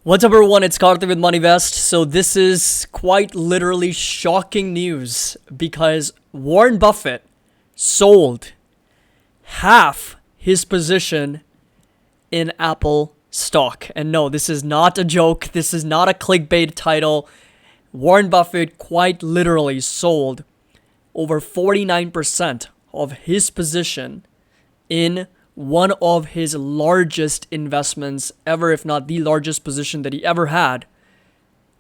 What's up everyone, it's Karthik with MoneyVest. So this is quite literally shocking news because Warren Buffett sold half his position in Apple stock. And no, this is not a joke. This is not a clickbait title. Warren Buffett quite literally sold over 49% of his position in one of his largest investments ever, if not the largest position that he ever had,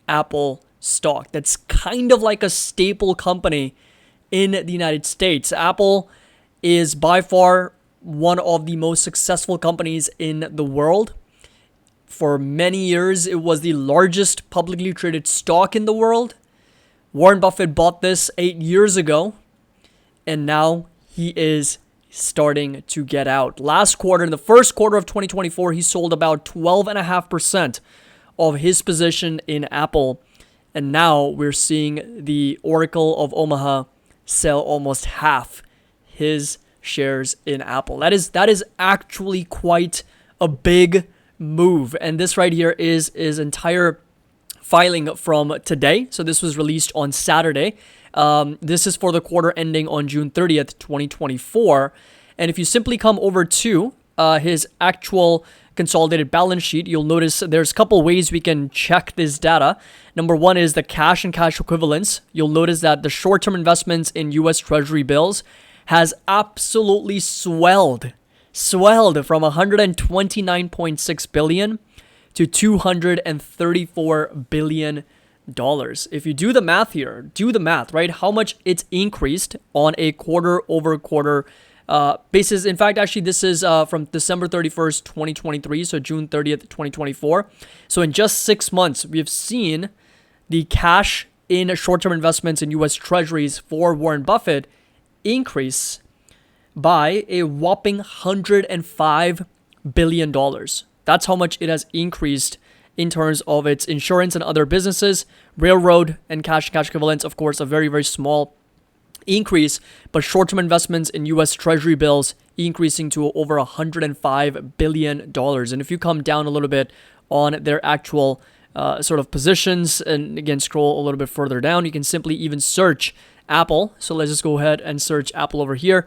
Apple stock. That's kind of like a staple company in the United States. Apple is by far one of the most successful companies in the world. For many years, it was the largest publicly traded stock in the world. Warren Buffett bought this 8 years ago, and now he is starting to get out. Last quarter, in the first quarter of 2024, he sold about 12.5% of his position in Apple. And now we're seeing the Oracle of Omaha sell almost half his shares in Apple. That is actually quite a big move. And this right here is entire filing from today. So this was released on Saturday. This is for the quarter ending on June 30th, 2024. And if you simply come over to his actual consolidated balance sheet, you'll notice there's a couple ways we can check this data. Number one is the cash and cash equivalents. You'll notice that the short-term investments in U.S. Treasury bills has absolutely swelled from 129.6 billion to $234 billion. If you do the math, right? How much it's increased on a quarter-over-quarter basis. In fact, actually, this is from December 31st, 2023, so June 30th, 2024. So in just 6 months, we've seen the cash in short-term investments in U.S. Treasuries for Warren Buffett increase by a whopping $105 billion. That's how much it has increased in terms of its insurance and other businesses. Railroad and cash equivalents, of course, a very, very small increase, but short-term investments in U.S. Treasury bills increasing to over $105 billion. And if you come down a little bit on their actual sort of positions, and again, scroll a little bit further down, you can simply even search Apple. So let's just go ahead and search Apple over here.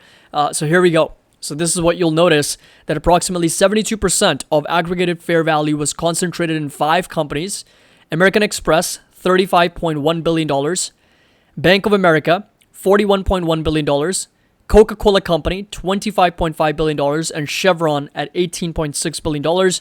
So here we go. So this is what you'll notice, that approximately 72% of aggregated fair value was concentrated in 5 companies. American Express, $35.1 billion. Bank of America, $41.1 billion. Coca-Cola Company, $25.5 billion. And Chevron at $18.6 billion.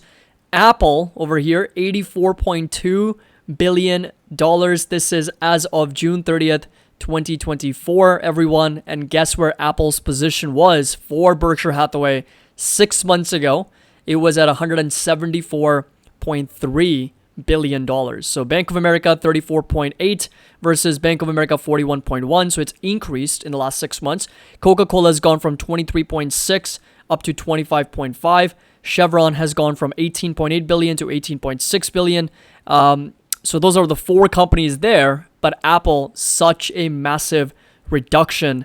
Apple over here, $84.2 billion. This is as of June 30th, 2024, everyone. And guess where Apple's position was for Berkshire Hathaway 6 months ago? It was at $174.3 billion. So Bank of America 34.8 versus Bank of America 41.1. So it's increased in the last 6 months. Coca-Cola has gone from 23.6 up to 25.5. Chevron has gone from 18.8 billion to 18.6 billion. So those are the 4 companies there, but Apple, such a massive reduction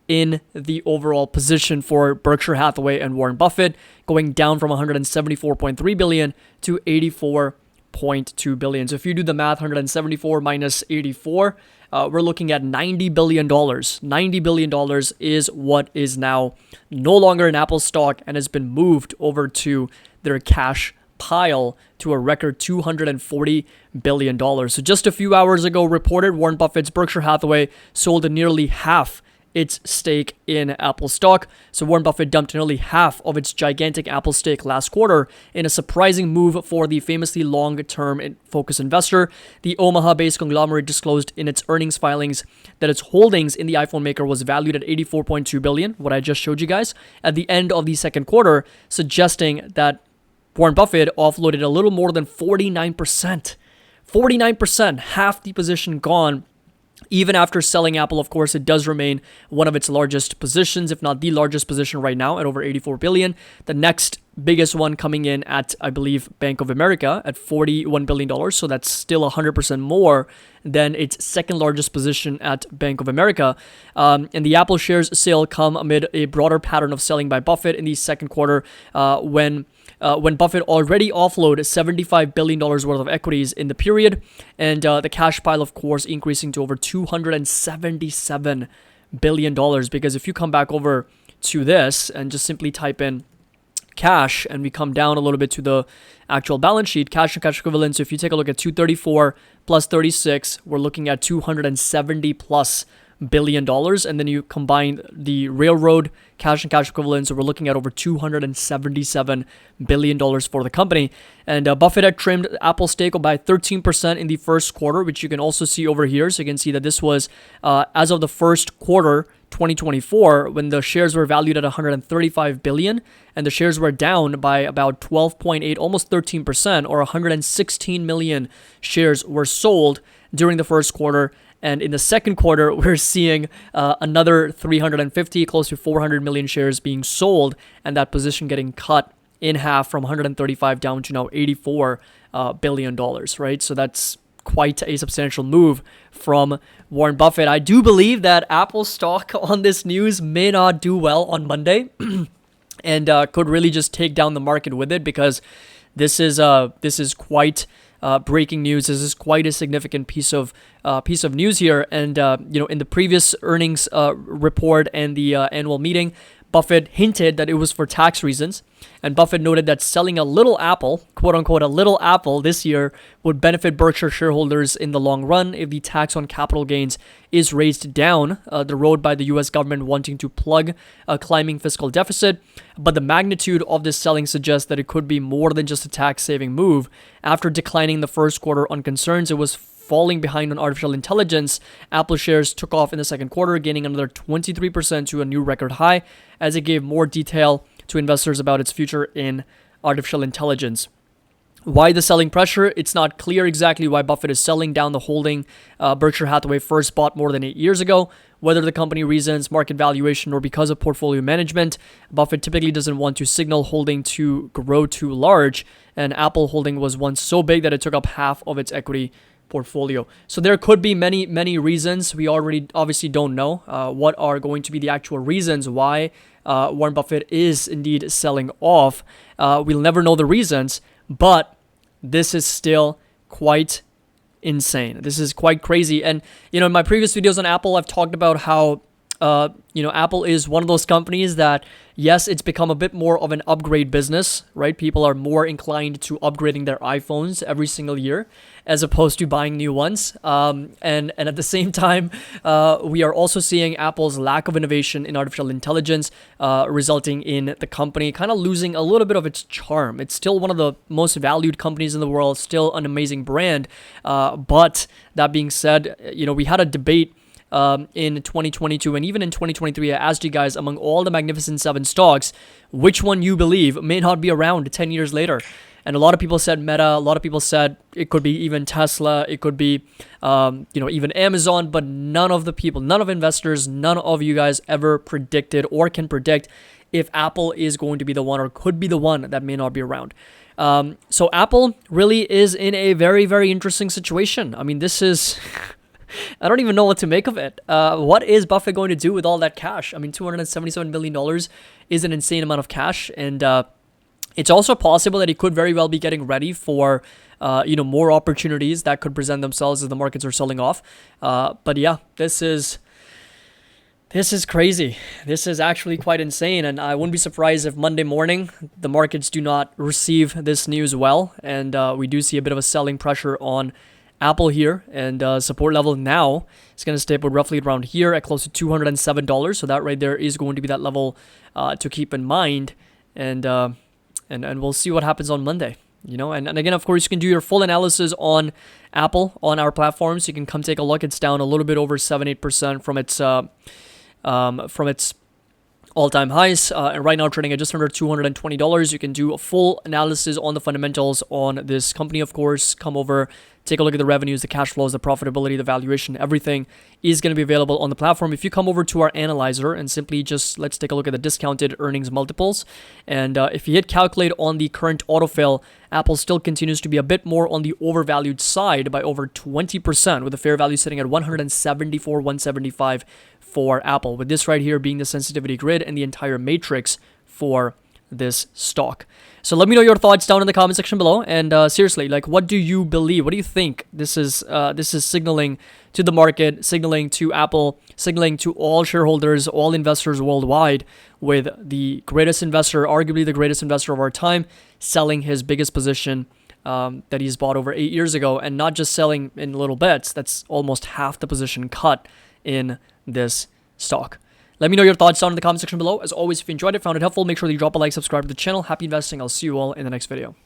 in the overall position for Berkshire Hathaway and Warren Buffett, going down from 174.3 billion to 84.2 billion. So if you do the math, 174 minus 84, we're looking at $90 billion. $90 billion is what is now no longer in Apple stock and has been moved over to their cash pile to a record $240 billion. So just a few hours ago reported Warren Buffett's Berkshire Hathaway sold nearly half its stake in Apple stock. So Warren Buffett dumped nearly half of its gigantic Apple stake last quarter in a surprising move for the famously long-term focused investor. The Omaha-based conglomerate disclosed in its earnings filings that its holdings in the iPhone maker was valued at $84.2 billion, what I just showed you guys, at the end of the second quarter, suggesting that Warren Buffett offloaded a little more than 49%. 49%, half the position gone. Even after selling Apple, of course, it does remain one of its largest positions, if not the largest position right now at over $84 billion. The next biggest one coming in at, I believe, Bank of America at $41 billion. So that's still 100% more than its second largest position at Bank of America. And the Apple shares sale come amid a broader pattern of selling by Buffett in the second quarter when Buffett already offloaded $75 billion worth of equities in the period. And the cash pile, of course, increasing to over $277 billion. Because if you come back over to this and just simply type in cash, and we come down a little bit to the actual balance sheet, cash and cash equivalents. So if you take a look at 234 plus 36, we're looking at $270 plus billion. And then you combine the railroad cash and cash equivalents, so we're looking at over $277 billion for the company. And Buffett had trimmed Apple's stake by 13% in the first quarter, which you can also see over here. So you can see that this was as of the first quarter 2024, when the shares were valued at 135 billion, and the shares were down by about 12.8, almost 13%, or 116 million shares were sold during the first quarter. And in the second quarter, we're seeing another 350, close to 400 million shares being sold, and that position getting cut in half from 135 down to now $84 billion, right? So that's quite a substantial move from Warren Buffett. I do believe that Apple stock on this news may not do well on Monday and could really just take down the market with it, because this is quite breaking news. This is quite a significant piece of news here. And in the previous earnings report and the annual meeting, Buffett hinted that it was for tax reasons, and Buffett noted that selling a little apple, quote unquote, a little apple this year would benefit Berkshire shareholders in the long run if the tax on capital gains is raised down the road by the U.S. government wanting to plug a climbing fiscal deficit. But the magnitude of this selling suggests that it could be more than just a tax-saving move. After declining the first quarter on concerns it was falling behind on artificial intelligence, Apple shares took off in the second quarter, gaining another 23% to a new record high, as it gave more detail to investors about its future in artificial intelligence. Why the selling pressure? It's not clear exactly why Buffett is selling down the holding Berkshire Hathaway first bought more than 8 years ago. Whether the company reasons market valuation or because of portfolio management, Buffett typically doesn't want to signal holding to grow too large, and Apple holding was once so big that it took up half of its equity portfolio. So there could be many reasons. We already obviously don't know what are going to be the actual reasons why Warren Buffett is indeed selling off. We'll never know the reasons, but this is still quite insane. This is quite crazy. And in my previous videos on Apple, I've talked about how Apple is one of those companies that, yes, it's become a bit more of an upgrade business, right? People are more inclined to upgrading their iPhones every single year as opposed to buying new ones. And at the same time, we are also seeing Apple's lack of innovation in artificial intelligence resulting in the company kind of losing a little bit of its charm. It's still one of the most valued companies in the world, still an amazing brand. But that being said, we had a debate in 2022 and even in 2023, I asked you guys, among all the Magnificent Seven stocks, which one you believe may not be around 10 years later. And a lot of people said Meta. A lot of people said it could be even Tesla. It could be, even Amazon. But none of investors, none of you guys ever predicted or can predict if Apple is going to be the one or could be the one that may not be around. So Apple really is in a very, very interesting situation. I mean, this is... I don't even know what to make of it. What is Buffett going to do with all that cash? I mean, $277 billion is an insane amount of cash. And it's also possible that he could very well be getting ready for, more opportunities that could present themselves as the markets are selling off. But yeah, this is crazy. This is actually quite insane. And I wouldn't be surprised if Monday morning the markets do not receive this news well. And we do see a bit of a selling pressure on Apple here, and support level now is going to stay put roughly around here at close to $207. So that right there is going to be that level to keep in mind, and we'll see what happens on Monday. And again, of course, you can do your full analysis on Apple on our platforms. You can come take a look. It's down a little bit over 7-8% from its all-time highs, and right now trading at just under $220. You can do a full analysis on the fundamentals on this company, of course. Come over, take a look at the revenues, the cash flows, the profitability, the valuation. Everything is going to be available on the platform. If you come over to our analyzer and simply just let's take a look at the discounted earnings multiples, and if you hit calculate on the current autofill, Apple still continues to be a bit more on the overvalued side by over 20%, with the fair value sitting at 174, 175 for Apple, with this right here being the sensitivity grid and the entire matrix for this stock. So let me know your thoughts down in the comment section below, and seriously, like, what do you believe? What do you think this is signaling to the market, signaling to Apple, signaling to all shareholders, all investors worldwide, with the greatest investor, arguably the greatest investor of our time, selling his biggest position that he's bought over 8 years ago, and not just selling in little bets. That's almost half the position cut in this stock. Let me know your thoughts down in the comment section below. As always, if you enjoyed it, found it helpful, make sure that you drop a like, subscribe to the channel. Happy investing. I'll see you all in the next video.